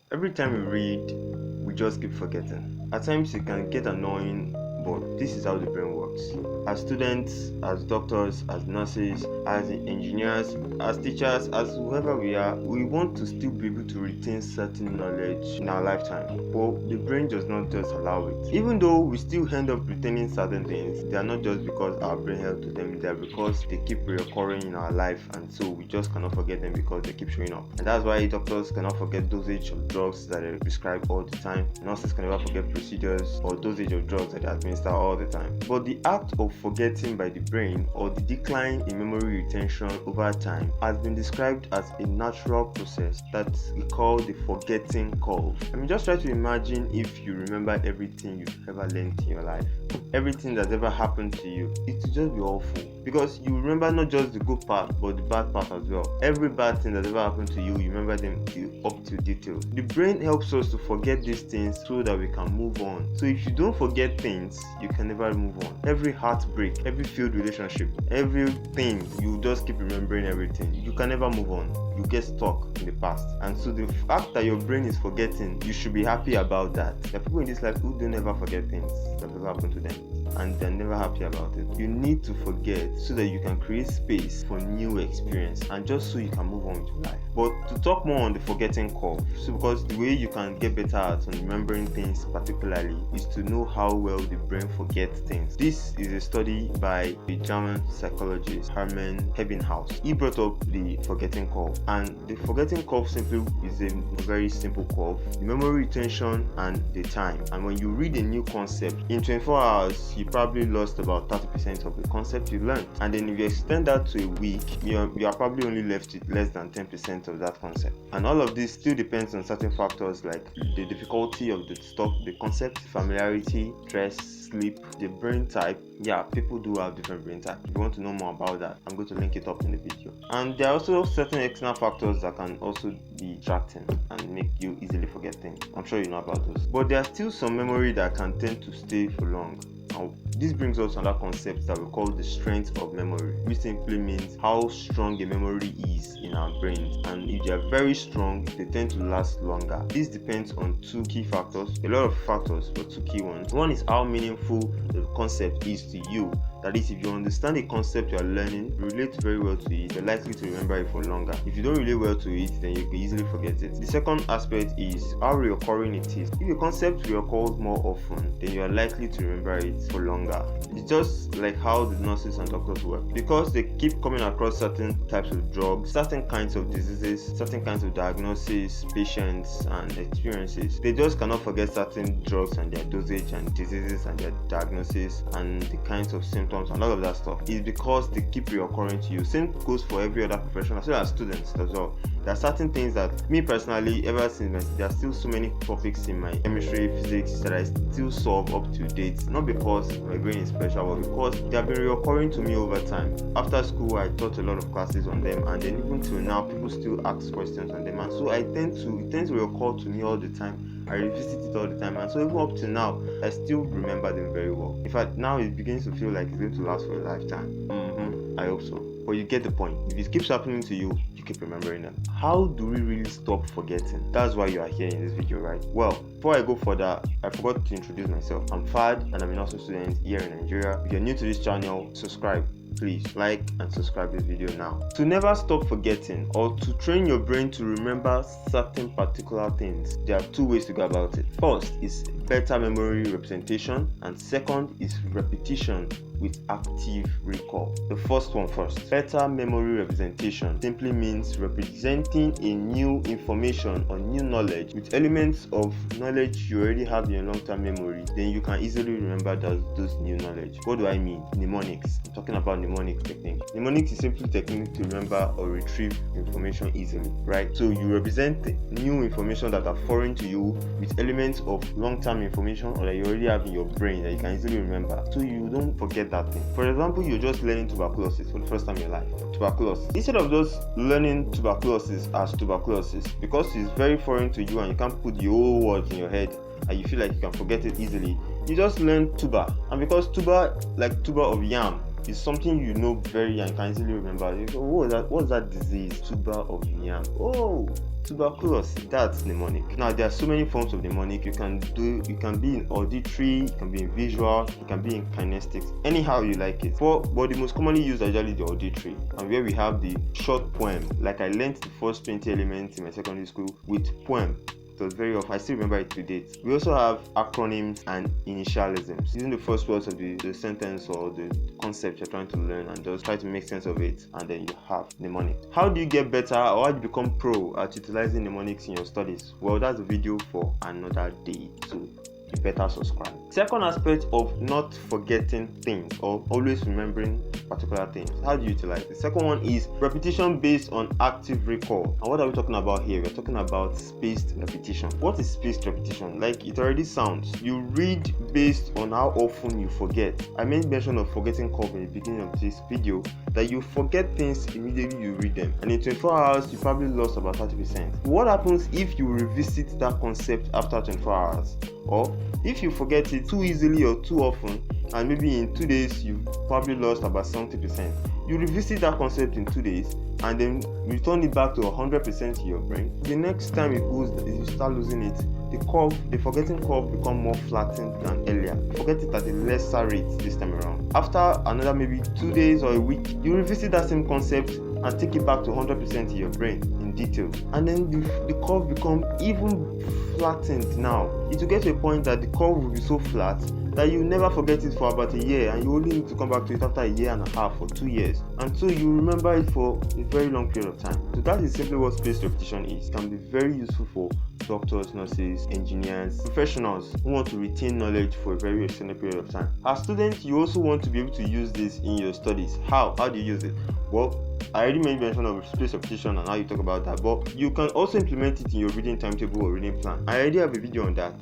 Every time we read, we just keep forgetting. At times it can get annoying, but this is how the brain works. As students, as doctors, as nurses, as engineers, as teachers, as whoever we are, we want to still be able to retain certain knowledge in our lifetime. But the brain does not just allow it. Even though we still end up retaining certain things, they are not just because our brain held to them, they are because they keep reoccurring in our life, and so we just cannot forget them because they keep showing up. And that's why doctors cannot forget dosage of drugs that they prescribe all the time. Nurses can never forget procedures or dosage of drugs that they administer all the time. But the act of forgetting by the brain, or the decline in memory retention over time, has been described as a natural process that we call the forgetting curve. I mean, just try to imagine if you remember everything you've ever learned in your life, everything that's ever happened to you. It will just be awful, because you remember not just the good part but the bad part as well. Every bad thing that ever happened to you, you remember them up to detail. The brain helps us to forget these things so that we can move on. So if you don't forget things, you can never move on. Every heartbreak, every failed relationship, everything, you just keep remembering everything. You can never move on. You get stuck in the past. And so the fact that your brain is forgetting, you should be happy about that. There are people in this life who don't ever forget things that ever happened to them, and they're never happy about it. You need to forget so that you can create space for new experience, and just so you can move on with your life. But to talk more on the forgetting curve, so because the way you can get better at remembering things particularly is to know how well the brain forgets things. This is a study by the German psychologist Hermann Ebbinghaus. He brought up the forgetting curve, and the forgetting curve simply is a very simple curve: the memory retention and the time. And when you read a new concept in 24 hours, you probably lost about 30% of the concept you learned. And then if you extend that to a week, you are probably only left with less than 10% of that concept. And all of this still depends on certain factors like the difficulty of the concept, familiarity, stress, sleep, the brain type. Yeah, people do have different brain types. If you want to know more about that, I'm going to link it up in the video. And there are also certain external factors that can also be distracting and make you easily forget things. I'm sure you know about those. But there are still some memory that can tend to stay for long. Now, this brings us to another concept that we call the strength of memory, which simply means how strong a memory is in our brains. And if they are very strong, they tend to last longer. This depends on two key factors, a lot of factors, but two key ones. One is how meaningful the concept is to you. That is, if you understand a concept you are learning, you relate very well to it, you're likely to remember it for longer. If you don't relate well to it, then you can easily forget it. The second aspect is how reoccurring it is. If a concept reoccurs more often, then you are likely to remember it for longer. It's just like how the nurses and doctors work. Because they keep coming across certain types of drugs, certain kinds of diseases, certain kinds of diagnoses, patients, and experiences, they just cannot forget certain drugs and their dosage and diseases and their diagnosis and the kinds of symptoms and all of that stuff. Is because they keep reoccurring to you. Same goes for every other profession as well as students as well. There are certain things that me personally, ever since there are still so many topics in my chemistry, physics that I still solve up to date. Not because my brain is special, but because they have been reoccurring to me over time. After school, I taught a lot of classes on them, and then even till now, people still ask questions on them, and so it tends to reoccur to me all the time. I revisit it all the time, and so even up to now, I still remember them very well. In fact, now it begins to feel like it's going to last for a lifetime. I hope so. But you get the point. If it keeps happening to you, you keep remembering them. How do we really stop forgetting? That's why you are here in this video, right? Well, before I go further, I forgot to introduce myself. I'm Fad, and I'm a nursing student here in Nigeria. If you're new to this channel, subscribe. Please like and subscribe this video now. To never stop forgetting, or to train your brain to remember certain particular things, there are two ways to go about it. First is better memory representation, and second is repetition with active recall. The first one first. Better memory representation simply means representing a new information or new knowledge with elements of knowledge you already have in your long-term memory. Then you can easily remember those new knowledge. What do I mean? Mnemonics. I'm talking about mnemonics technique. Mnemonics is simply technique to remember or retrieve information easily, right? So you represent new information that are foreign to you with elements of long-term information or that you already have in your brain that you can easily remember, so you don't forget that thing. For example, you're just learning tuberculosis for the first time in your life. Tuberculosis. Instead of just learning tuberculosis as tuberculosis, because it's very foreign to you and you can't put the whole words in your head and you feel like you can forget it easily, you just learn tuber. And because tuber, like tuber of yam, is something you know very and can easily remember. You go, what's that disease? Tuber of yam. Oh, tuberculosis. That's mnemonic. Now there are so many forms of mnemonic. You can be in auditory, you can be in visual, you can be in kinestics, anyhow you like it. But the most commonly used are usually the auditory, and where we have the short poem. Like I learned the first 20 elements in my secondary school with poem. It was very off. I still remember it to date. We also have acronyms and initialisms, using the first words of the sentence or the concept you're trying to learn and just try to make sense of it, and then you have mnemonic. How do you get better, or how do you become pro at utilizing mnemonics in your studies? Well, that's a video for another day, so you better subscribe. Second aspect of not forgetting things or always remembering particular things. How do you utilize it? The second one is repetition based on active recall. And what are we talking about here? We're talking about spaced repetition. What is spaced repetition? Like it already sounds. You read based on how often you forget. I made mention of forgetting curve in the beginning of this video, that you forget things immediately you read them. And in 24 hours, you probably lost about 30%. What happens if you revisit that concept after 24 hours? Or if you forget it too easily or too often, and maybe in 2 days you've probably lost about 70%. You revisit that concept in 2 days and then return it back to 100% in your brain. The next time it goes, you start losing it, the forgetting curve become more flattened than earlier. Forget it at a lesser rate this time around. After another maybe 2 days or a week, you revisit that same concept and take it back to 100% in your brain in detail, and then the curve become even flattened. Now it will get to a point that the curve will be so flat that you never forget it for about a year, and you only need to come back to it after a year and a half or 2 years, and so you remember it for a very long period of time. So that is simply what spaced repetition is. It can be very useful for doctors, nurses, engineers, professionals who want to retain knowledge for a very extended period of time. As students, you also want to be able to use this in your studies. How do you use it? Well, I already made mention of spaced repetition and how you talk about that, but you can also implement it in your reading timetable or reading plan. I already have a video on that.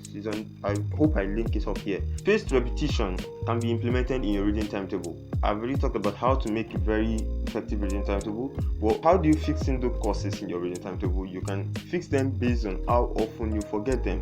I hope I link it up here. Spaced repetition can be implemented in your reading timetable. I've already talked about how to make a very effective reading timetable. Well, how do you fix in those courses in your reading timetable? You can fix them based on how often you forget them.